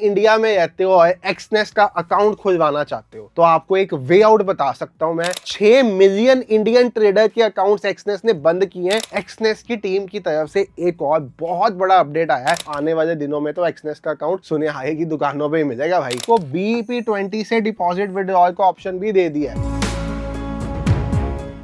India में रहते हो और एक्सनेस का अकाउंट खुलवाना चाहते हो तो आपको एक वे आउट बता सकता हूं मैं। 6 मिलियन इंडियन ट्रेडर के अकाउंट्स एक्सनेस ने बंद किए हैं। एक्सनेस की टीम की तरफ से एक और बहुत बड़ा अपडेट आया है। आने वाले दिनों में तो एक्सनेस का अकाउंट सुने हाय की दुकानों पे ही मिलेगा भाई। तो BEP20 से डिपॉजिट विड्रॉल का ऑप्शन भी दे दिया है।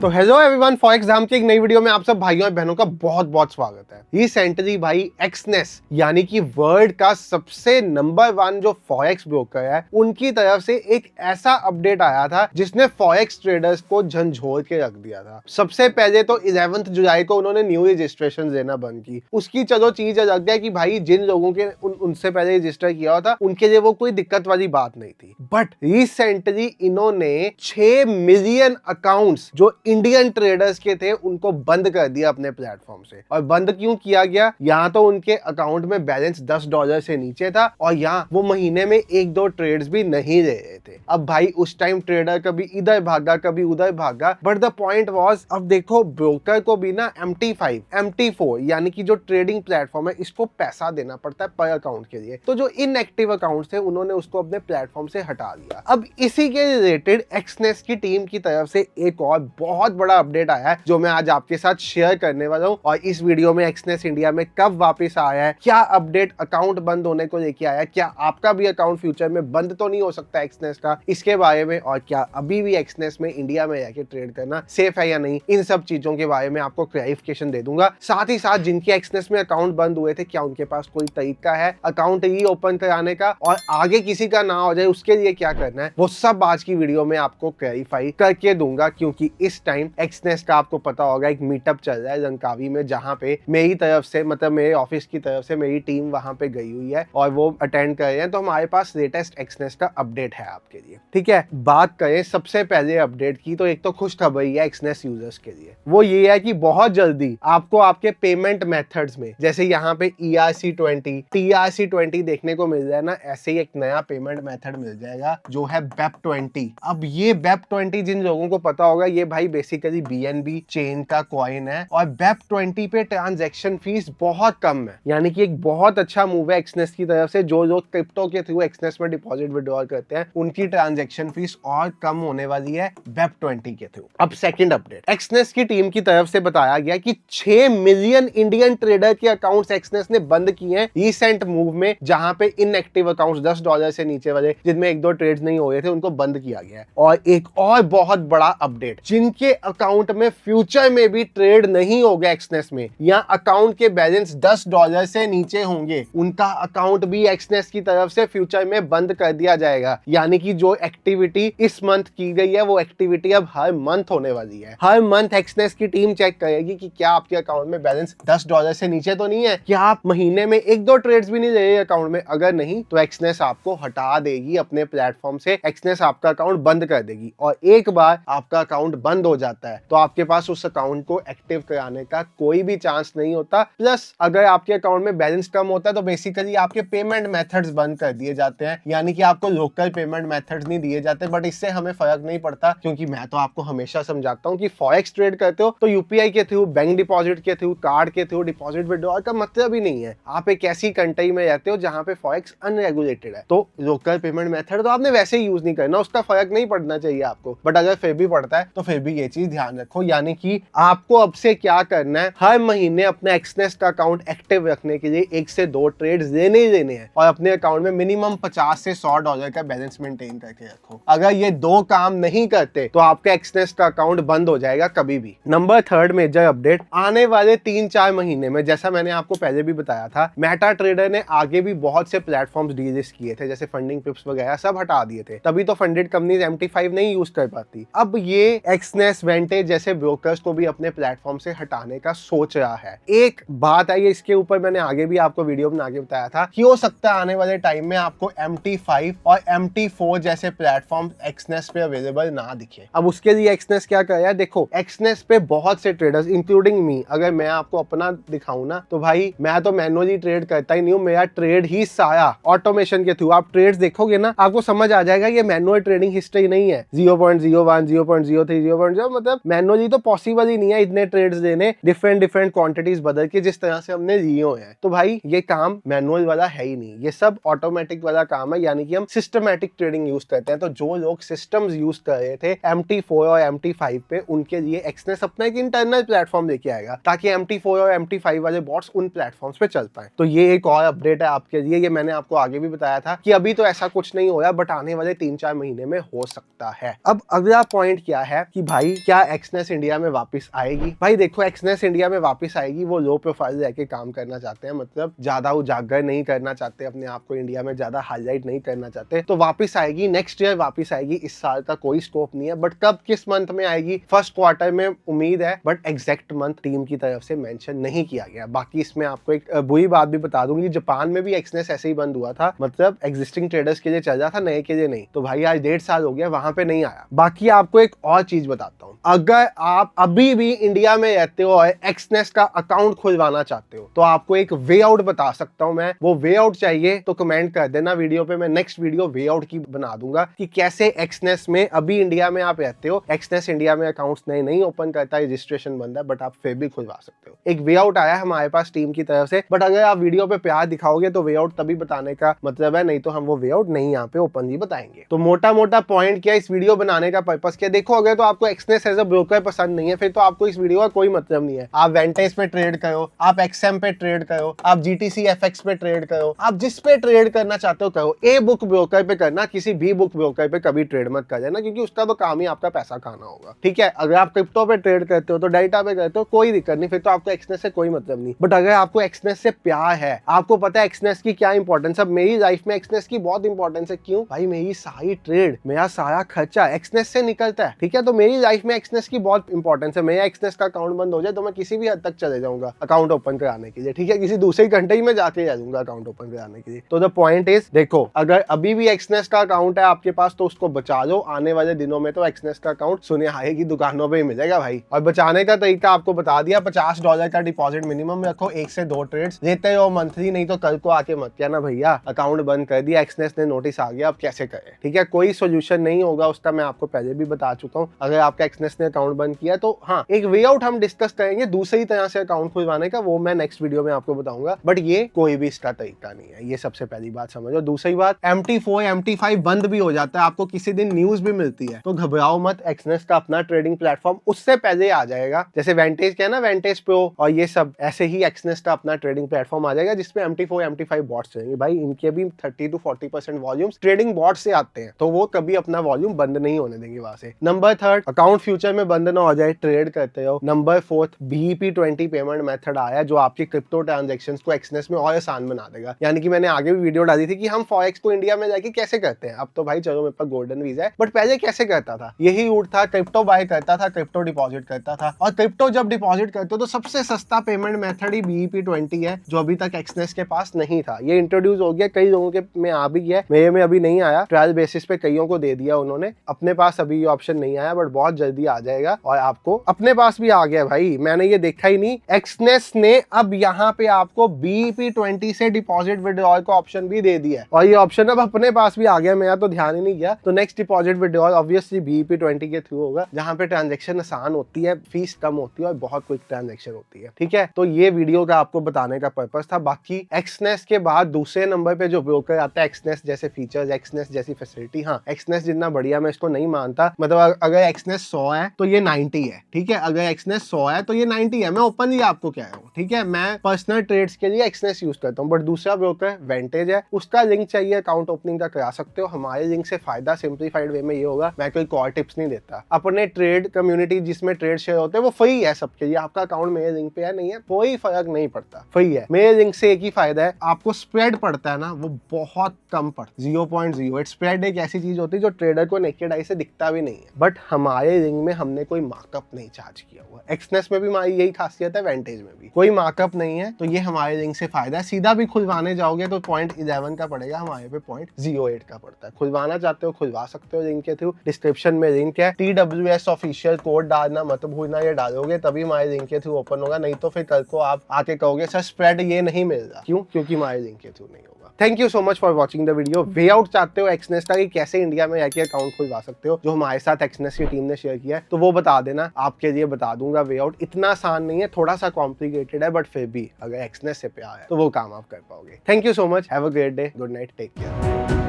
तो हेलो एवरीवन, फॉरेक्स की एक नई वीडियो में आप सब भाइयों और बहनों का बहुत बहुत स्वागत है। रिसेंटली भाई एक्सनेस यानी कि वर्ल्ड का सबसे नंबर 1 जो फॉरेक्स ब्रोकर है उनकी तरफ से एक ऐसा अपडेट आया था जिसने फॉरेक्स ट्रेडर्स को झंझोर के रख दिया था। सबसे पहले तो 11 जुलाई को उन्होंने न्यू रजिस्ट्रेशन देना बंद की। उसकी चलो चीज अलग है कि भाई जिन लोगों के उनसे पहले रजिस्टर किया हुआ था उनके लिए वो कोई दिक्कत वाली बात नहीं थी। बट रिसेंटली इन्होंने 6 मिलियन अकाउंट्स जो इंडियन ट्रेडर्स के थे उनको बंद कर दिया अपने प्लेटफॉर्म से। और बंद क्यों किया गया? यहाँ तो उनके अकाउंट में बैलेंस $10 से नीचे था और यहाँ वो महीने में 1-2 ट्रेड्स भी नहीं ले रहे थे। अब भाई उस टाइम ट्रेडर कभी इधर भागा कभी उधर भागा, बट द पॉइंट वाज अब देखो ब्रोकर को भी ना MT5 MT4 यानी कि जो ट्रेडिंग प्लेटफॉर्म है इसको पैसा देना पड़ता है पर अकाउंट के लिए। तो जो इनएक्टिव अकाउंट थे उन्होंने उसको अपने प्लेटफॉर्म से हटा दिया। अब इसी के रिलेटेड एक्सनेस की टीम की तरफ से एक और बहुत बड़ा अपडेट आया है जो मैं आज आपके साथ शेयर करने वाला हूं। और इस वीडियो में एक्सनेस इंडिया में कब वापस आया है, क्या अपडेट अकाउंट बंद होने को लेके आया है, क्या आपका भी अकाउंट फ्यूचर में बंद तो नहीं हो सकता एक्सनेस का, इसके बारे में, और क्या अभी भी एक्सनेस में इंडिया में जाके ट्रेड करना सेफ है या नहीं, इन सब चीजों के बारे में आपको क्लैरिफिकेशन दे दूंगा। साथ ही साथ जिनके एक्सनेस में अकाउंट बंद हुए थे क्या उनके पास कोई तरीका है अकाउंट री ओपन कराने का, और आगे किसी का ना हो जाए उसके लिए क्या करना है, वो सब आज की वीडियो में आपको क्लैरिफाई करके दूंगा। क्योंकि इस टाइम एक्सनेस का आपको पता होगा एक मीटअप चल रहा है रंकावी में, जहां पे मेरी तरफ से मतलब मेरे ऑफिस की तरफ से मेरी टीम वहां पे गई हुई है और वो अटेंड कर रहे हैं। तो हमारे पास लेटेस्ट एक्सनेस का अपडेट है आपके लिए, ठीक है। बात करें सबसे पहले अपडेट की तो एक तो खुश खबर है एक्सनेस यूजर्स के लिए, वो ये है कि बहुत जल्दी आपको आपके पेमेंट मेथड्स में जैसे यहाँ पे ERC20 TRC20 देखने को मिल रहा है ना, ऐसे ही एक नया पेमेंट मेथड मिल जाएगा जो है BEP20। अब ये BEP20 जिन लोगों को पता होगा ये भाई बेसिकली BNB चेन का कॉइन है और BEP20 पे ट्रांजैक्शन फीस बहुत कम है, यानी कि एक बहुत अच्छा मूव है एक्सनेस की तरफ से। जो लोग क्रिप्टो के थ्रू एक्सनेस में डिपॉजिट विड्रॉल करते हैं उनकी ट्रांजैक्शन फीस और कम होने वाली है BEP20 के थ्रू। अब सेकंड अपडेट, एक्सनेस की टीम की तरफ से बताया गया कि 6 मिलियन इंडियन ट्रेडर के अकाउंट्स एक्सनेस ने बंद किए हैं रिसेंट मूव में, जहां पे इनएक्टिव अकाउंट्स $10 से नीचे वाले जिनमें 1-2 ट्रेड्स नहीं हो रहे थे उनको बंद किया गया है। और एक और बहुत बड़ा अपडेट, जिनके अकाउंट में फ्यूचर में भी ट्रेड नहीं होगा एक्सनेस में या अकाउंट के बैलेंस $10 से नीचे होंगे, उनका अकाउंट भी एक्सनेस की तरफ से फ्यूचर में बंद कर दिया जाएगा। यानी कि जो एक्टिविटी इस मंथ की गई है वो एक्टिविटी अब हर मंथ होने वाली है। हर मंथ एक्सनेस की टीम चेक करेगी कि क्या आपके अकाउंट में बैलेंस $10 से नीचे तो नहीं है, क्या आप महीने में 1-2 ट्रेड्स भी नहीं ले रहे अकाउंट में। अगर नहीं तो एक्सनेस आपको हटा देगी अपने प्लेटफॉर्म से, एक्सनेस आपका अकाउंट बंद कर देगी। और एक बार आपका अकाउंट बंद हो जाता है तो आपके पास उस अकाउंट को एक्टिव कराने का कोई भी चांस नहीं होता। प्लस अगर आपके अकाउंट में बैलेंस कम होता है तो बेसिकली आपके पेमेंट मेथड्स बंद कर दिए जाते हैं, यानी कि आपको लोकल पेमेंट मेथड्स नहीं दिए जाते। बट इससे हमें फर्क नहीं पड़ता क्योंकि मैं तो आपको हमेशा समझाता हूं कि फॉरेक्स ट्रेड करते हो तो UPI के थ्रू, बैंक डिपॉजिट के थ्रू, कार्ड के थ्रू डिपॉजिट विड्रॉल का मतलब ही नहीं है। आप एक ऐसी कंट्री में रहते हो जहां पे फॉरेक्स अनरेगुलेटेड है तो लोकल पेमेंट मेथड तो आपने वैसे ही यूज नहीं करना, उसका फर्क नहीं पड़ना चाहिए आपको। बट अगर फिर भी पड़ता है तो फिर भी ये चीज ध्यान रखो, यानी कि आपको अब से क्या करना है, हर महीने अपने एक्सनेस का अकाउंट एक्टिव रखने के लिए 1 से 2 ट्रेड्स लेने ही लेने हैं और अपने अकाउंट में मिनिमम $50 से $100 का बैलेंस मेंटेन करके रखो। अगर ये 2 काम नहीं करते तो आपका एक्सनेस का अकाउंट बंद हो जाएगा कभी भी। नंबर 3 मेजर अपडेट, आने वाले 3-4 महीने में जैसा मैंने आपको पहले भी बताया था, मेटा ट्रेडर ने आगे भी बहुत से प्लेटफॉर्म्स डीलिस्ट किए थे, जैसे फंडिंग पिप्स वगैरह सब हटा दिए थे, तभी तो फंडेड कंपनीज MT5 नहीं यूज कर पाती। अब ये एक्सनेस वेंटेज जैसे ब्रोकर्स को भी अपने प्लेटफॉर्म से हटाने का सोच रहा है। एक बात है, इसके ऊपर मैंने आगे भी आपको वीडियो बना के बताया था कि हो सकता है आने वाले टाइम में आपको MT5 और MT4 MT4 जैसे प्लेटफॉर्म एक्सनेस पे अवेलेबल ना दिखे। अब उसके लिए एक्सनेस क्या कर रहा है, देखो एक्सनेस पे बहुत से ट्रेडर्स इंक्लूडिंग मी, अगर मैं आपको अपना दिखाऊं ना तो भाई मैं तो मैनुअली ट्रेड करता ही नहीं हूं, मेरा ट्रेड ही सारा ऑटोमेशन के थ्रू। आप ट्रेड्स देखोगे ना आपको समझ आ जाएगा ये मैनुअल ट्रेडिंग हिस्ट्री नहीं है। 0.01 0.03 0.0 मतलब मैनुअली तो पॉसिबल ही नहीं है इतने ट्रेड्स लेने, डिफरेंट क्वांटिटीज बदल के जिस तरह से हमने लिए हैं। तो भाई ये काम मैनुअल वाला है ही नहीं, ये सब ऑटोमेटिक वाला काम है, यानी कि हम सिस्टमैटिक ट्रेडिंग यूज करते हैं। तो जो लोग सिस्टम्स यूज कर रहे थे MT4 और MT5 पे, उनके लिए एक्सनेस अपना एक इंटरनल प्लेटफॉर्म लेके आएगा ताकि MT4 और MT5 वाले बॉट्स उन प्लेटफॉर्म्स पे चल पाए। तो ये एक और अपडेट है आपके लिए, ये मैंने आपको आगे भी बताया था कि अभी तो ऐसा कुछ नहीं हो रहा, बट आने वाले 3-4 महीने में हो सकता है। अब अगला पॉइंट क्या है कि भाई क्या एक्सनेस इंडिया में वापस आएगी? भाई देखो एक्सनेस इंडिया में वापस आएगी वो लो प्रोफाइल रह के काम करना चाहते हैं, मतलब ज्यादा उजागर नहीं करना चाहते, अपने आप को इंडिया में ज्यादा हाईलाइट नहीं करना चाहते, तो वापस आएगी, नेक्स्ट ईयर वापस आएगी। इस साल का कोई स्कोप नहीं है, बट कब किस मंथ में आएगी, फर्स्ट क्वार्टर में उम्मीद है, बट एग्जैक्ट मंथ टीम की तरफ से मेंशन नहीं किया गया। बाकी इसमें आपको एक बुरी बात भी बता दूंगी, जापान में भी एक्सनेस ऐसे ही बंद हुआ था, मतलब एग्जिस्टिंग ट्रेडर्स के लिए चल रहा था, नए के लिए नहीं। तो भाई आज 1.5 साल हो गया, वहां पे नहीं आया। बाकी आपको एक और चीज बताता हूँ, अगर आप अभी भी इंडिया में रहते हो और एक्सनेस का अकाउंट खुलवाना चाहते हो तो आपको एक वे आउट बता सकता हूं मैं। वो वे आउट चाहिए तो कमेंट कर देना वीडियो पे, मैं नेक्स्ट वीडियो वे आउट की बना दूंगा कि कैसे एक्सनेस में, अभी इंडिया में आप रहते हो, एक्सनेस इंडिया में अकाउंट्स नए नहीं ओपन करता, रजिस्ट्रेशन बंद है, बट आप फिर भी खुलवा सकते हो। एक वे आउट आया हमारे पास टीम की तरफ से, बट अगर आप वीडियो पे प्यार दिखाओगे तो वे आउट तभी बताने का मतलब है, नहीं तो हम वो वे आउट नहीं यहाँ पे ओपनली बताएंगे। तो मोटा मोटा पॉइंट क्या, इस वीडियो बनाने का पर्पस क्या, देखो अगर तो आपको एक्सनेस एज अ ब्रोकर पसंद नहीं है फिर तो आपको इस वीडियो का कोई मतलब नहीं है। आप वेंटेज पे ट्रेड करो, आप एक्सएम पे ट्रेड करो, आप GTC FX पे ट्रेड करो, आप जिस पे ट्रेड करना चाहते हो करो, ए बुक ब्रोकर पे करना, किसी भी बुक ब्रोकर पे कभी ट्रेड मत कर देना, क्योंकि उसका तो काम ही आपका पैसा खाना होगा। ठीक है, अगर आप क्रिप्टो पे ट्रेड करते हो तो डेल्टा पे करते हो कोई दिक्कत नहीं, फिर तो आपको एक्सनेस से कोई मतलब नहीं। बट अगर आपको एक्सनेस से प्यार है, आपको पता है एक्सनेस की क्या इंपॉर्टेंस, अब मेरी लाइफ में एक्सनेस की बहुत इंपॉर्टेंस है। क्यों भाई, मेरी सारी ट्रेड, मेरा सारा खर्चा एक्सनेस से निकलता है। ठीक है, तो मेरी लाइफ में एक्सनेस की बहुत इंपॉर्टेंस है। मेरा एक्सनेस का अकाउंट बंद हो जाए तो मैं किसी भी हद तक चले जाऊंगा अकाउंट ओपन कराने के लिए। ठीक है, किसी दूसरी कंट्री में जाके जा दूंगा अकाउंट ओपन कराने के लिए। तो द पॉइंट इज, देखो अगर अभी भी एक्सनेस का अकाउंट है आपके पास तो उसको बचा लो, आने वाले दिनों में तो एक्सनेस का अकाउंट सुनहाई की दुकानों पे ही मिलेगा भाई। और बचाने का तरीका आपको बता दिया, $50 का डिपॉजिट मिनिमम रखो, 1 से 2 ट्रेड्स लेते हो मंथली, नहीं तो कल को आके मत कहना भैया अकाउंट बंद कर दिया, एक्सनेस ने नोटिस आ गया, अब कैसे करें। ठीक है, कोई सोल्यूशन नहीं होगा उसका, मैं आपको पहले भी बता चुका हूँ। अगर आपका एक्सनेस ने अकाउंट बंद किया तो हाँ, एक वे आउट हम डिस्कस करेंगे दूसरी तरह से अकाउंट खुलवाने का, वो मैं नेक्स्ट वीडियो में आपको बताऊंगा, बट ये कोई भी इसका तरीका नहीं है, ये सबसे पहली बात समझो। दूसरी बात, MT4 MT5 बंद भी हो जाता है, आपको किसी दिन न्यूज भी मिलती है तो घबराओ मत, एक्सनेस का अपना ट्रेडिंग प्लेटफॉर्म उससे पहले आ जाएगा। जैसे वेंटेज क्या है ना, वेंटेज प्रो और ये सब, ऐसे ही एक्सनेस का अपना ट्रेडिंग प्लेटफॉर्म आ जाएगा जिसमें MT4 MT5 बॉट्स चलेंगे। भाई इनके भी 30 to 40% वॉल्यूम्स ट्रेडिंग बॉट से आते हैं, तो वो कभी अपना वॉल्यूम बंद नहीं होने देंगे वहां से। नंबर 3, अकाउंट फ्यूचर में बंद ना हो जाए, ट्रेड करते हो। नंबर 4, BEP20 पेमेंट मेथड आया जो आपकी क्रिप्टो ट्रांजैक्शंस को एक्सनेस में और आसान बना देगा। यानी कि मैंने आगे भी वीडियो डाली थी कि हम फॉरेक्स को इंडिया में जाके कैसे करते हैं। अब तो भाई चलो मेरे पास गोल्डन वीजा है, बट पहले कैसे करता था, यही रूट था, क्रिप्टो बाय करता था, क्रिप्टो डिपॉजिट करता था, और क्रिप्टो जब डिपॉजिट करते हो तो सबसे सस्ता पेमेंट मेथड ही BEP20 है, जो अभी तक एक्सनेस के पास नहीं था। ये इंट्रोड्यूस हो गया, कई लोगों के में आ भी गया, मेरे में अभी नहीं आया, ट्रायल बेसिस पे कईयों को दे दिया उन्होंने, अपने पास अभी ये ऑप्शन नहीं आया, बट बहुत जल्दी आ जाएगा। और आपको अपने पास भी आ गया भाई, मैंने ये देखा ही नहीं, एक्सनेस ने अब यहाँ पे आपको BEP20 से डिपॉजिट विड्रॉल का ऑप्शन भी दे दिया है, और ये ऑप्शन अब अपने पास भी आ गया, मेरा तो ध्यान ही नहीं गया। तो next deposit withdrawal obviously BEP20 के थ्रू होगा, जहाँ पे ट्रांजेक्शन आसान होती है, फीस कम होती है और बहुत क्विक ट्रांजेक्शन होती है। ठीक है, तो ये वीडियो का आपको बताने का पर्पस था। बाकी एक्सनेस के बाद दूसरे नंबर पे जो ब्रोकर आता है, एक्सनेस जैसे फीचर्स, एक्सनेस जैसी फैसिलिटी, हाँ एक्सनेस जितना बढ़िया मैं इसको नहीं मानता, मतलब अगर एक्सनेस 100 है तो ये 90 है। ठीक है, अगर एक्सनेस 100 है तो ये 90 है, मैं ओपनली आपको कह रहा हूँ। ठीक है, मैं पर्सनल ट्रेड्स के लिए एक्सनेस यूज करता हूँ, बट दूसरा ब्रोकर वेंटेज है, उसका लिंक चाहिए अकाउंट ओपनिंग का करा सकते हो। हमारे लिंक से फायदा सिंप्लीफाइड वे में ये होगा, मैं कोई कॉल टिप्स नहीं देता, अपने ट्रेड कम्युनिटी जिसमें ट्रेड शेयर होते हैं वो फ्री है सबके लिए। आपका अकाउंट मेरे लिंक पे है नहीं है, कोई फर्क नहीं पड़ता, फ्री है। मेरे लिंक से एक ही फायदा है, आपको स्प्रेड पड़ता है ना, वो बहुत कम पड़ता, 0.08। स्प्रेड एक ऐसी चीज होती है जो ट्रेडर को नेकेड आई से दिखता भी नहीं है, बट हमारे लिंक में हमने कोई मार्कअप नहीं चार्ज किया हुआ। एक्सनेस में भी हमारी यही खासियत है, वेंटेज में भी कोई मार्कअप नहीं है, तो ये हमारे लिंक से फायदा है। सीधा भी खुलवाने जाओगे तो 0.11 का पड़ेगा, हमारे पे 0.08 का पड़ता है। पड़ता है। खुलवाना चाहते हो खुलवा सकते हो लिंक के थ्रू, डिस्क्रिप्शन में लिंक है। TWS ऑफिशियल कोड डालना मत भूलना, ये डालोगे तभी हमारे लिंक के थ्रू ओपन होगा, नहीं तो फिर कल को आप आके कहोगे सर स्प्रेड ये नहीं मिल रहा। क्यों? क्योंकि हमारे लिंक के थ्रू नहीं होगा। Thank you so much for watching the video. Way out चाहते हो एक्सनेस का कि कैसे इंडिया में जाके अकाउंट खुलवा सकते हो, जो हमारे साथ एक्सनेस की टीम ने शेयर किया है, तो वो बता देना, आपके लिए बता दूंगा। वे आउट इतना आसान नहीं है, थोड़ा सा कॉम्प्लिकेटेड है, बट फिर भी अगर एक्सनेस से प्यार है तो वो काम आप कर पाओगे। Thank you so much, have a great day, good night, take care.